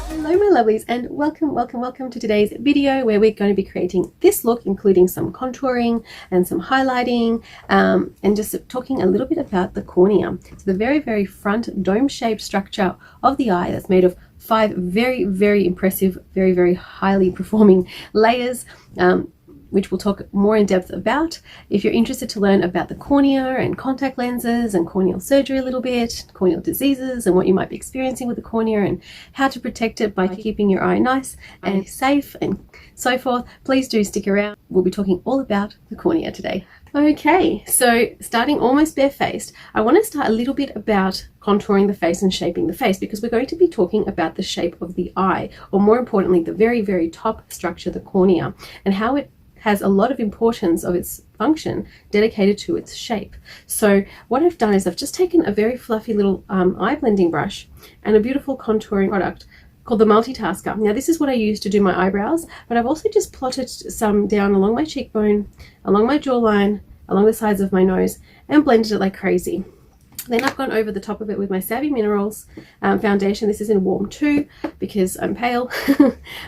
Hello my lovelies, and welcome to today's video where we're going to be creating this look, including some contouring and some highlighting, and just talking a little bit about the cornea. So the very front dome-shaped structure of the eye that's made of 5 very impressive, very highly performing layers, which we'll talk more in depth about. If you're interested to learn about the cornea and contact lenses and corneal surgery a little bit, corneal diseases and what you might be experiencing with the cornea and how to protect it by keeping your eye nice and safe and so forth, please do stick around. We'll be talking all about the cornea today. Okay, so starting almost barefaced, I want to start a little bit about contouring the face and shaping the face, because we're going to be talking about the shape of the eye, or more importantly, the very top structure, the cornea, and how it has a lot of importance of its function dedicated to its shape. So what I've done is I've just taken a very fluffy little eye blending brush and a beautiful contouring product called the Multitasker. Now this is what I use to do my eyebrows, but I've also just plotted some down along my cheekbone, along my jawline, along the sides of my nose, and blended it like crazy. Then I've gone over the top of it with my Savvy Minerals foundation. This is in Warm 2 because I'm pale,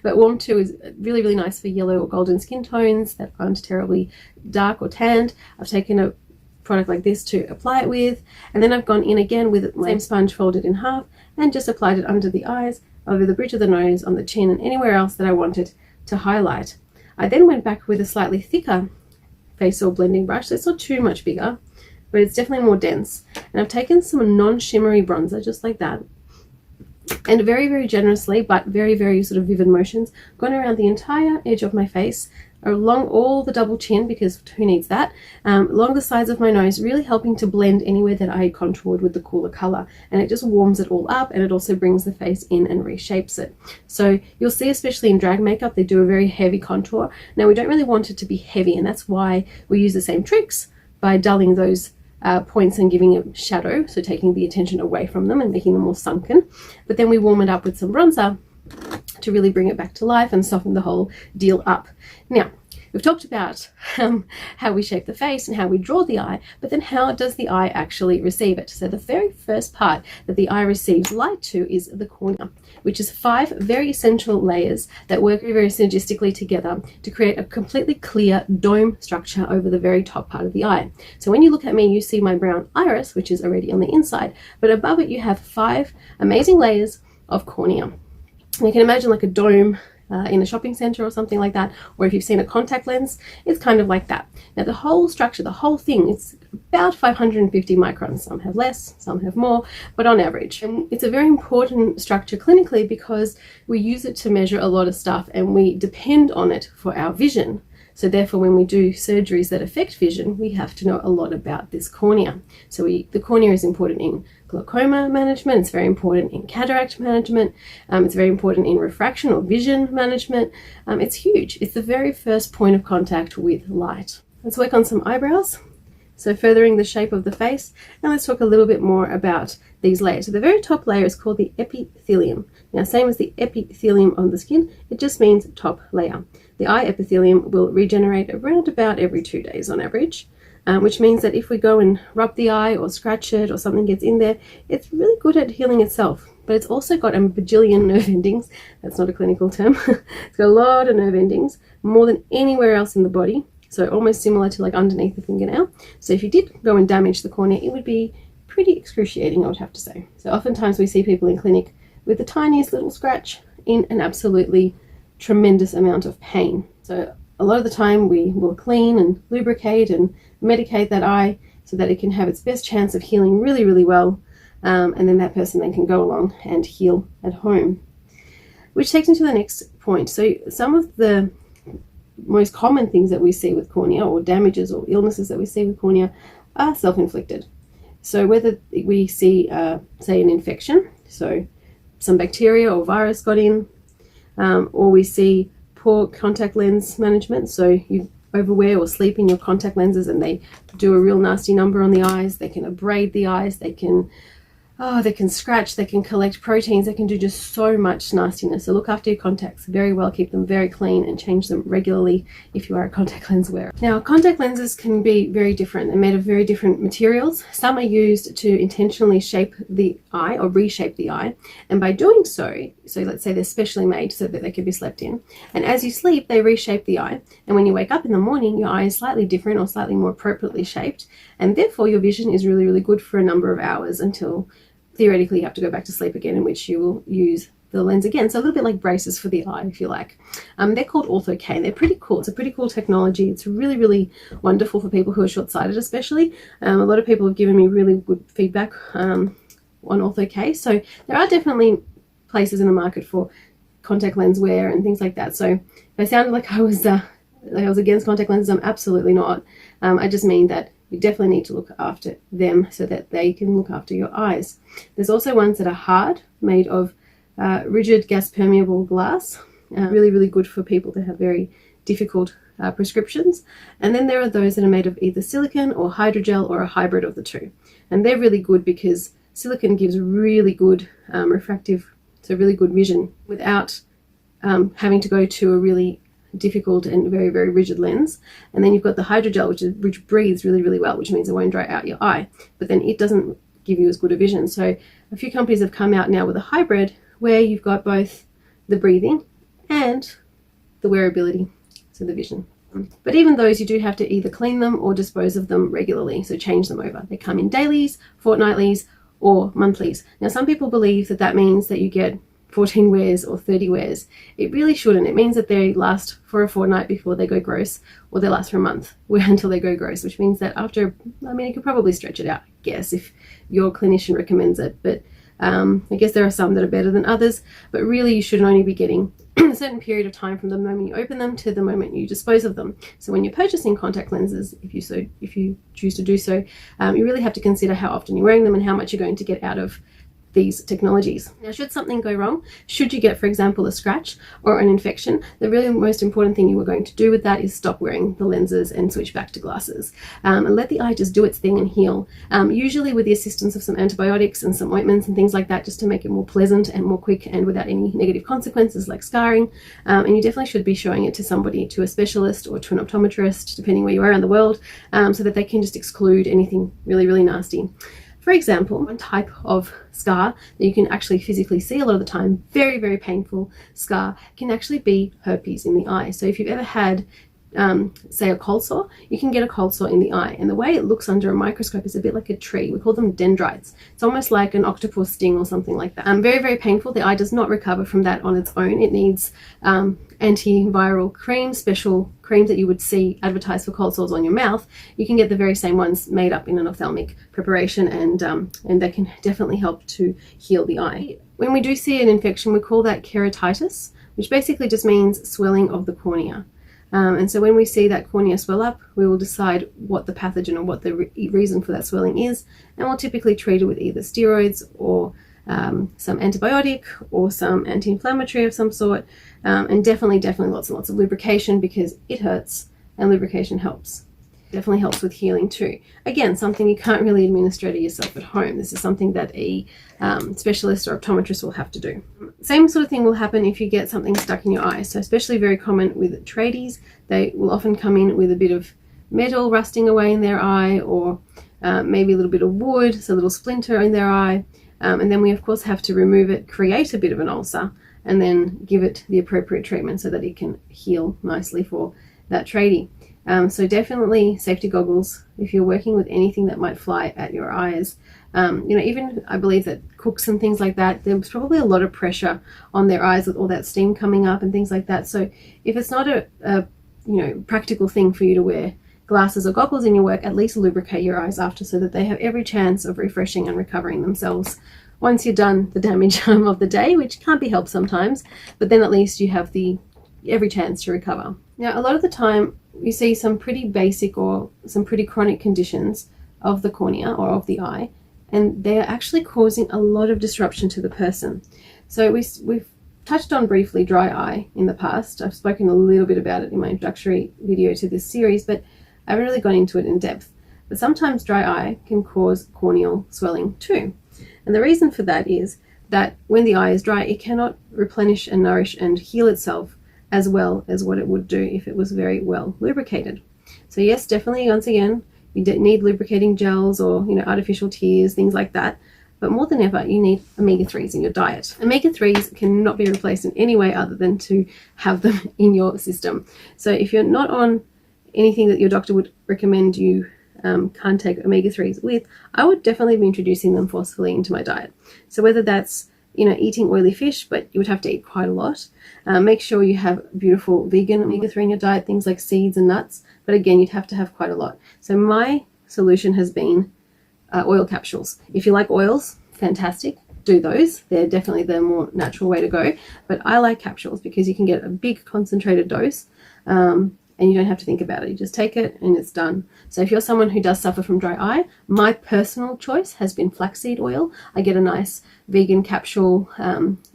but Warm 2 is really nice for yellow or golden skin tones that aren't terribly dark or tanned. I've taken a product like this to apply it with, and then I've gone in again with the same sponge folded in half and just applied it under the eyes, over the bridge of the nose, on the chin, and anywhere else that I wanted to highlight. I then went back with a slightly thicker face oil blending brush, so it's not too much bigger, but it's definitely more dense. And I've taken some non-shimmery bronzer, just like that, and very generously, but very sort of vivid motions, gone around the entire edge of my face, along all the double chin, because who needs that, along the sides of my nose, really helping to blend anywhere that I contoured with the cooler color. And it just warms it all up, and it also brings the face in and reshapes it. So you'll see, especially in drag makeup, they do a very heavy contour. Now we don't really want it to be heavy, and that's why we use the same tricks by dulling those points and giving it shadow, so taking the attention away from them and making them more sunken. But then we warm it up with some bronzer to really bring it back to life and soften the whole deal up. Now, we've talked about how we shape the face and how we draw the eye, but then how does the eye actually receive it? So the very first part that the eye receives light to is the cornea, which is 5 very essential layers that work very synergistically together to create a completely clear dome structure over the very top part of the eye. So when you look at me, you see my brown iris, which is already on the inside, but above it you have 5 amazing layers of cornea. And you can imagine like a dome in a shopping center or something like that, or if you've seen a contact lens, it's kind of like that. Now the whole structure, the whole thing, it's about 550 microns. Some have less, some have more, but on average. And it's a very important structure clinically because we use it to measure a lot of stuff and we depend on it for our vision. So therefore, when we do surgeries that affect vision, we have to know a lot about this cornea. So the cornea is important in glaucoma management, it's very important in cataract management, it's very important in refraction or vision management. It's huge. It's the very first point of contact with light. Let's work on some eyebrows. So furthering the shape of the face, and let's talk a little bit more about these layers. So the very top layer is called the epithelium. Now, same as the epithelium on the skin, it just means top layer. The eye epithelium will regenerate around about every 2 days on average, which means that if we go and rub the eye or scratch it or something gets in there, it's really good at healing itself. But it's also got a bajillion nerve endings. That's not a clinical term. It's got a lot of nerve endings, more than anywhere else in the body. So almost similar to like underneath the fingernail. So if you did go and damage the cornea, it would be pretty excruciating, I would have to say. So oftentimes we see people in clinic with the tiniest little scratch in an absolutely tremendous amount of pain. So a lot of the time we will clean and lubricate and medicate that eye so that it can have its best chance of healing really well, and then that person then can go along and heal at home. Which takes me to the next point. So some of the most common things that we see with cornea, or damages or illnesses that we see with cornea, are self-inflicted. So whether we see, say, an infection, so some bacteria or virus got in, or we see poor contact lens management, so you overwear or sleep in your contact lenses and they do a real nasty number on the eyes, they can abrade the eyes, they can Oh, they can scratch, they can collect proteins, they can do just so much nastiness. So look after your contacts very well, keep them very clean and change them regularly if you are a contact lens wearer. Now, contact lenses can be very different. They're made of very different materials. Some are used to intentionally shape the eye or reshape the eye. And by doing so let's say they're specially made so that they can be slept in. And as you sleep, they reshape the eye. And when you wake up in the morning, your eye is slightly different or slightly more appropriately shaped. And therefore your vision is really, really good for a number of hours until theoretically you have to go back to sleep again, in which you will use the lens again. So a little bit like braces for the eye, if you like. They're called ortho-K. They're pretty cool. It's a pretty cool technology. It's really, really wonderful for people who are short-sighted especially. A lot of people have given me really good feedback on ortho-K. So there are definitely places in the market for contact lens wear and things like that. So if I sounded like I was against contact lenses, I'm absolutely not. I just mean that you definitely need to look after them so that they can look after your eyes. There's also ones that are hard, made of rigid gas permeable glass. Really, really good for people that have very difficult prescriptions. And then there are those that are made of either silicone or hydrogel or a hybrid of the two. And they're really good because silicone gives really good refractive, so really good vision without having to go to a really difficult and very, very rigid lens. And then you've got the hydrogel, which breathes really, really well, which means it won't dry out your eye, but then it doesn't give you as good a vision. So a few companies have come out now with a hybrid where you've got both the breathing and the wearability, so the vision. But even those, you do have to either clean them or dispose of them regularly, so change them over. They come in dailies, fortnightlies, or monthlies. Now some people believe that that means that you get 14 wears or 30 wears. It really shouldn't. It means that they last for a fortnight before they go gross, or they last for a month until they go gross, which means that after, you could probably stretch it out, I guess, if your clinician recommends it. But I guess there are some that are better than others, but really you should only be getting a certain period of time from the moment you open them to the moment you dispose of them. So when you're purchasing contact lenses, if you choose to do so, you really have to consider how often you're wearing them and how much you're going to get out of these technologies. Now, should something go wrong, should you get, for example, a scratch or an infection, the really most important thing you are going to do with that is stop wearing the lenses and switch back to glasses, and let the eye just do its thing and heal, usually with the assistance of some antibiotics and some ointments and things like that, just to make it more pleasant and more quick and without any negative consequences like scarring. And you definitely should be showing it to somebody, to a specialist or to an optometrist, depending where you are in the world, so that they can just exclude anything really, really nasty. For example, one type of scar that you can actually physically see a lot of the time, very, very painful scar, can actually be herpes in the eye. So if you've ever had, say, a cold sore, you can get a cold sore in the eye. And the way it looks under a microscope is a bit like a tree. We call them dendrites. It's almost like an octopus sting or something like that. Very, very painful. The eye does not recover from that on its own. It needs antiviral creams, special creams that you would see advertised for cold sores on your mouth. You can get the very same ones made up in an ophthalmic preparation, and they can definitely help to heal the eye. When we do see an infection, we call that keratitis, which basically just means swelling of the cornea. And so when we see that cornea swell up, we will decide what the pathogen or what the reason for that swelling is, and we'll typically treat it with either steroids or some antibiotic or some anti-inflammatory of some sort, and definitely lots and lots of lubrication, because it hurts and lubrication helps. Definitely helps with healing too. Again, something you can't really administer to yourself at home. This is something that a specialist or optometrist will have to do. Same sort of thing will happen if you get something stuck in your eye. So especially very common with tradies, they will often come in with a bit of metal rusting away in their eye, or maybe a little bit of wood, so a little splinter in their eye. And then we of course have to remove it, create a bit of an ulcer, and then give it the appropriate treatment so that it can heal nicely for that tradie. So definitely safety goggles if you're working with anything that might fly at your eyes. Even I believe that cooks and things like that, there's probably a lot of pressure on their eyes with all that steam coming up and things like that. So if it's not a practical thing for you to wear glasses or goggles in your work, at least lubricate your eyes after, so that they have every chance of refreshing and recovering themselves once you're done the damage of the day, which can't be helped sometimes, but then at least you have every chance to recover. Now, a lot of the time you see some pretty basic or some pretty chronic conditions of the cornea or of the eye, and they're actually causing a lot of disruption to the person. So we've touched on briefly dry eye in the past. I've spoken a little bit about it in my introductory video to this series, but I haven't really gone into it in depth. But sometimes dry eye can cause corneal swelling too. And the reason for that is that when the eye is dry, it cannot replenish and nourish and heal itself as well as what it would do if it was very well lubricated. So yes, definitely, once again, you need lubricating gels or, you know, artificial tears, things like that. But more than ever, you need omega-3s in your diet. Omega-3s cannot be replaced in any way other than to have them in your system. So if you're not on anything that your doctor would recommend you can't take omega-3s with, I would definitely be introducing them forcefully into my diet. So whether that's, you know, eating oily fish, but you would have to eat quite a lot. Make sure you have beautiful vegan omega-3 in your diet, things like seeds and nuts. But again, you'd have to have quite a lot. So my solution has been oil capsules. If you like oils, fantastic, do those. They're definitely the more natural way to go. But I like capsules because you can get a big concentrated dose and you don't have to think about it. You just take it and it's done. So if you're someone who does suffer from dry eye, my personal choice has been flaxseed oil. I get a nice vegan capsule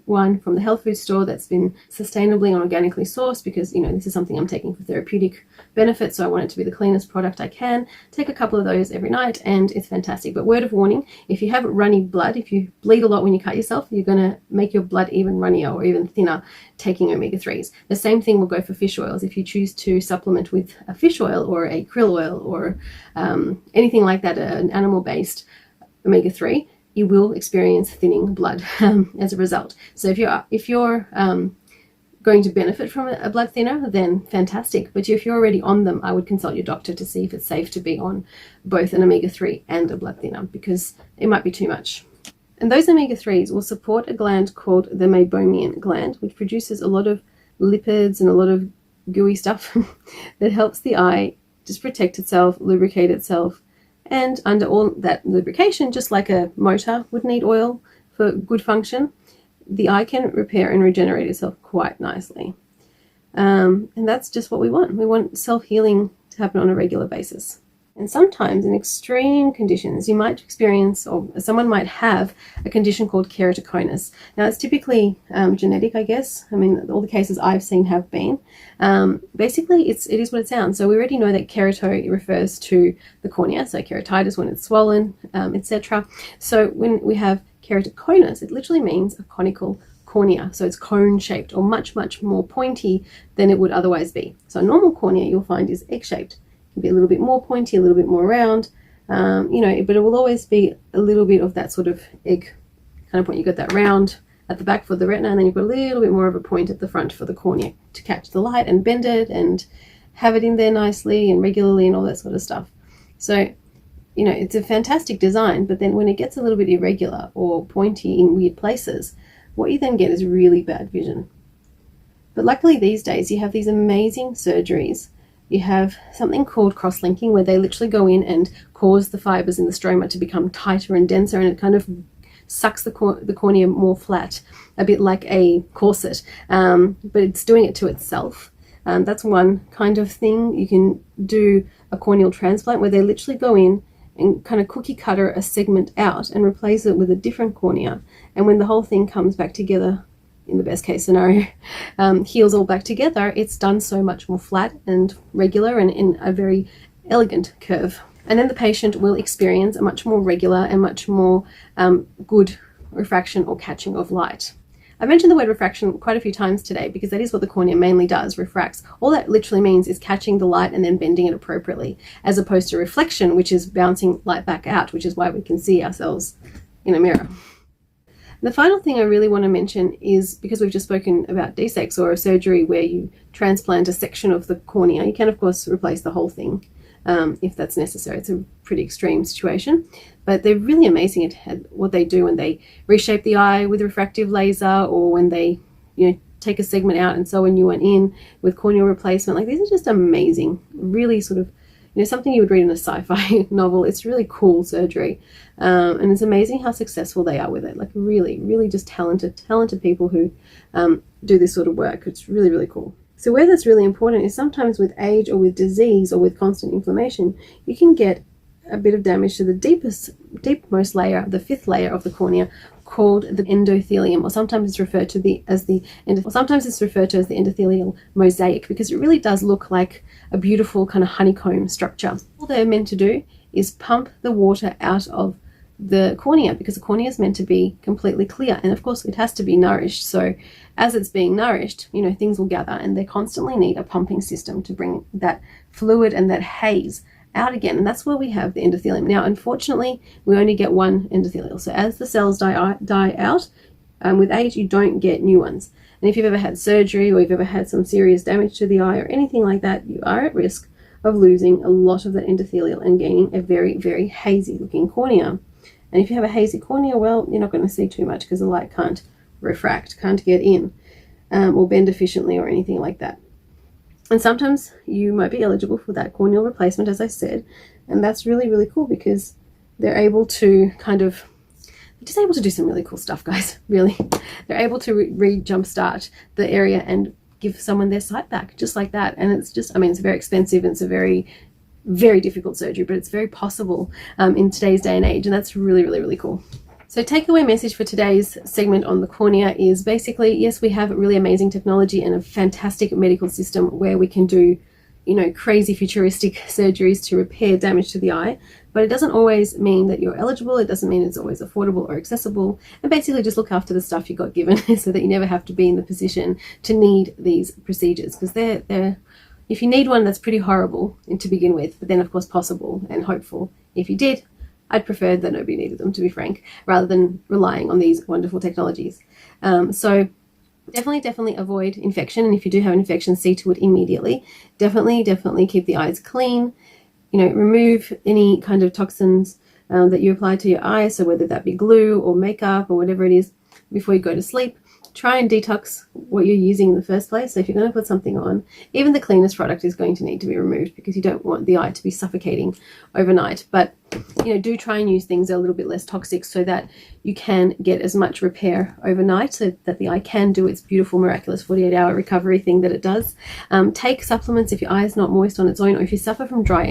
one from the health food store that's been sustainably and organically sourced because, you know, this is something I'm taking for therapeutic benefits, so I want it to be the cleanest product I can. Take a couple of those every night and it's fantastic. But word of warning, if you have runny blood, if you bleed a lot when you cut yourself, you're going to make your blood even runnier or even thinner taking omega-3s. The same thing will go for fish oils. If you choose to supplement with a fish oil or a krill oil or anything like that, an animal-based omega-3, you will experience thinning blood as a result. So if you're going to benefit from a blood thinner, then fantastic. But if you're already on them, I would consult your doctor to see if it's safe to be on both an omega-3 and a blood thinner, because it might be too much. And those omega-3s will support a gland called the meibomian gland, which produces a lot of lipids and a lot of gooey stuff that helps the eye just protect itself, lubricate itself. And under all that lubrication, just like a motor would need oil for good function, the eye can repair and regenerate itself quite nicely. And that's just what we want. We want self-healing to happen on a regular basis. And sometimes in extreme conditions, you might experience, or someone might have, a condition called keratoconus. Now, it's typically genetic, I guess. I mean, all the cases I've seen have been. Basically, it is what it sounds. So we already know that kerato refers to the cornea, so keratitis when it's swollen, etc. So when we have keratoconus, it literally means a conical cornea. So it's cone-shaped or much, much more pointy than it would otherwise be. So a normal cornea you'll find is egg-shaped. Be a little bit more pointy, a little bit more round, you know, but it will always be a little bit of that sort of egg kind of point. You've got that round at the back for the retina, and then you've got a little bit more of a point at the front for the cornea to catch the light and bend it and have it in there nicely and regularly and all that sort of stuff. So, you know, it's a fantastic design, but then when it gets a little bit irregular or pointy in weird places, what you then get is really bad vision. But luckily these days you have these amazing surgeries. You have something called cross-linking, where they literally go in and cause the fibers in the stroma to become tighter and denser, and it kind of sucks the cornea more flat, a bit like a corset, but it's doing it to itself. That's one kind of thing. You can do a corneal transplant where they literally go in and kind of cookie cutter a segment out and replace it with a different cornea. And when the whole thing comes back together, in the best case scenario, heals all back together, it's done so much more flat and regular and in a very elegant curve. And then the patient will experience a much more regular and much more good refraction or catching of light. I mentioned the word refraction quite a few times today because that is what the cornea mainly does, refracts. All that literally means is catching the light and then bending it appropriately, as opposed to reflection, which is bouncing light back out, which is why we can see ourselves in a mirror. The final thing I really want to mention is, because we've just spoken about DSEX, or a surgery where you transplant a section of the cornea, you can of course replace the whole thing if that's necessary. It's a pretty extreme situation, but they're really amazing at what they do when they reshape the eye with refractive laser, or when they, you know, take a segment out and sew a new one in with corneal replacement. Like, these are just amazing, really sort of, you know, something you would read in a sci-fi novel. It's really cool surgery, and it's amazing how successful they are with it. Like, really, really just talented people who do this sort of work. It's really, really cool. So where that's really important is sometimes with age or with disease or with constant inflammation, you can get a bit of damage to the deepmost layer, the fifth layer of the cornea, called the endothelium, or sometimes it's referred to as the endothelial mosaic, because it really does look like a beautiful kind of honeycomb structure. All they're meant to do is pump the water out of the cornea, because the cornea is meant to be completely clear, and of course it has to be nourished. So as it's being nourished, you know, things will gather, and they constantly need a pumping system to bring that fluid and that haze out again. And that's where we have the endothelium. Now unfortunately we only get one endothelial, so as the cells die out, with age you don't get new ones. And if you've ever had surgery, or you've ever had some serious damage to the eye or anything like that, you are at risk of losing a lot of that endothelial and gaining a very, very hazy looking cornea. And if you have a hazy cornea, well, you're not going to see too much because the light can't refract, can't get in, or bend efficiently or anything like that. And sometimes you might be eligible for that corneal replacement, as I said, and that's really, really cool because they're able to just able to do some really cool stuff, guys, really. They're able to jumpstart the area and give someone their sight back, just like that. And it's just, I mean, it's very expensive, and it's a very, very difficult surgery, but it's very possible in today's day and age, and that's really, really, really cool. So takeaway message for today's segment on the cornea is basically, yes, we have really amazing technology and a fantastic medical system where we can do, you know, crazy futuristic surgeries to repair damage to the eye, but it doesn't always mean that you're eligible. It doesn't mean it's always affordable or accessible. And basically just look after the stuff you got given so that you never have to be in the position to need these procedures, because they're if you need one, that's pretty horrible to begin with, but then of course possible and hopeful if you did. I'd prefer that nobody needed them, to be frank, rather than relying on these wonderful technologies. So definitely avoid infection, and if you do have an infection, see to it immediately. Definitely keep the eyes clean. You know, remove any kind of toxins that you apply to your eyes, so whether that be glue or makeup or whatever it is, before you go to sleep. Try and detox what you're using in the first place. So if you're going to put something on, even the cleanest product is going to need to be removed, because you don't want the eye to be suffocating overnight. But, you know, do try and use things that are a little bit less toxic so that you can get as much repair overnight, so that the eye can do its beautiful, miraculous 48-hour recovery thing that it does. Take supplements if your eye is not moist on its own, or if you suffer from dry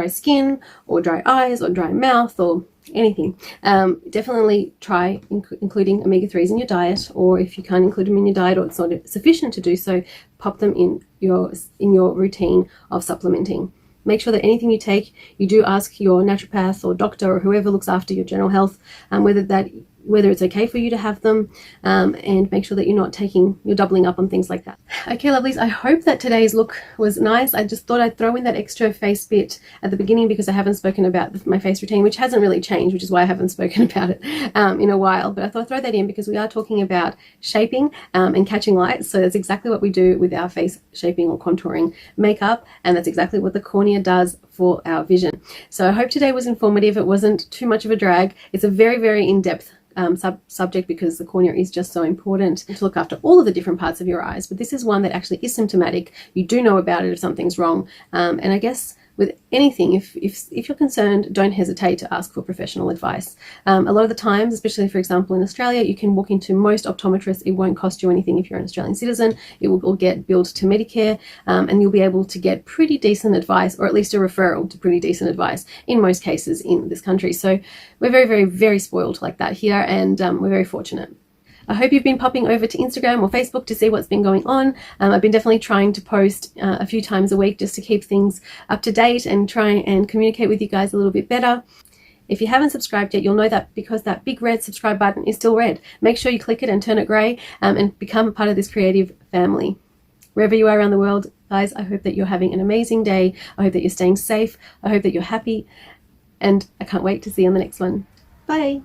skin or dry eyes or dry mouth or anything. Definitely try including omega-3s in your diet, or if you can't include them in your diet or it's not sufficient to do so, pop them in your routine of supplementing. Make sure that anything you take, you do ask your naturopath or doctor or whoever looks after your general health whether it's okay for you to have them, and make sure that you're doubling up on things like that. Okay, lovelies, I hope that today's look was nice. I just thought I'd throw in that extra face bit at the beginning because I haven't spoken about my face routine, which hasn't really changed, which is why I haven't spoken about it in a while. But I thought I'd throw that in because we are talking about shaping and catching light. So that's exactly what we do with our face shaping or contouring makeup, and that's exactly what the cornea does for our vision. So I hope today was informative. It wasn't too much of a drag. It's a very, very in-depth subject, because the cornea is just so important to look after all of the different parts of your eyes. But this is one that actually is symptomatic. You do know about it if something's wrong. And I guess with anything, if you're concerned, don't hesitate to ask for professional advice. A lot of the times, especially for example in Australia, you can walk into most optometrists. It won't cost you anything if you're an Australian citizen. It will all get billed to Medicare, and you'll be able to get pretty decent advice, or at least a referral to pretty decent advice in most cases in this country. So we're very, very, very spoiled like that here, and we're very fortunate. I hope you've been popping over to Instagram or Facebook to see what's been going on. I've been definitely trying to post a few times a week just to keep things up to date and try and communicate with you guys a little bit better. If you haven't subscribed yet, you'll know that because that big red subscribe button is still red. Make sure you click it and turn it grey, and become a part of this creative family. Wherever you are around the world, guys, I hope that you're having an amazing day. I hope that you're staying safe. I hope that you're happy, and I can't wait to see you on the next one. Bye.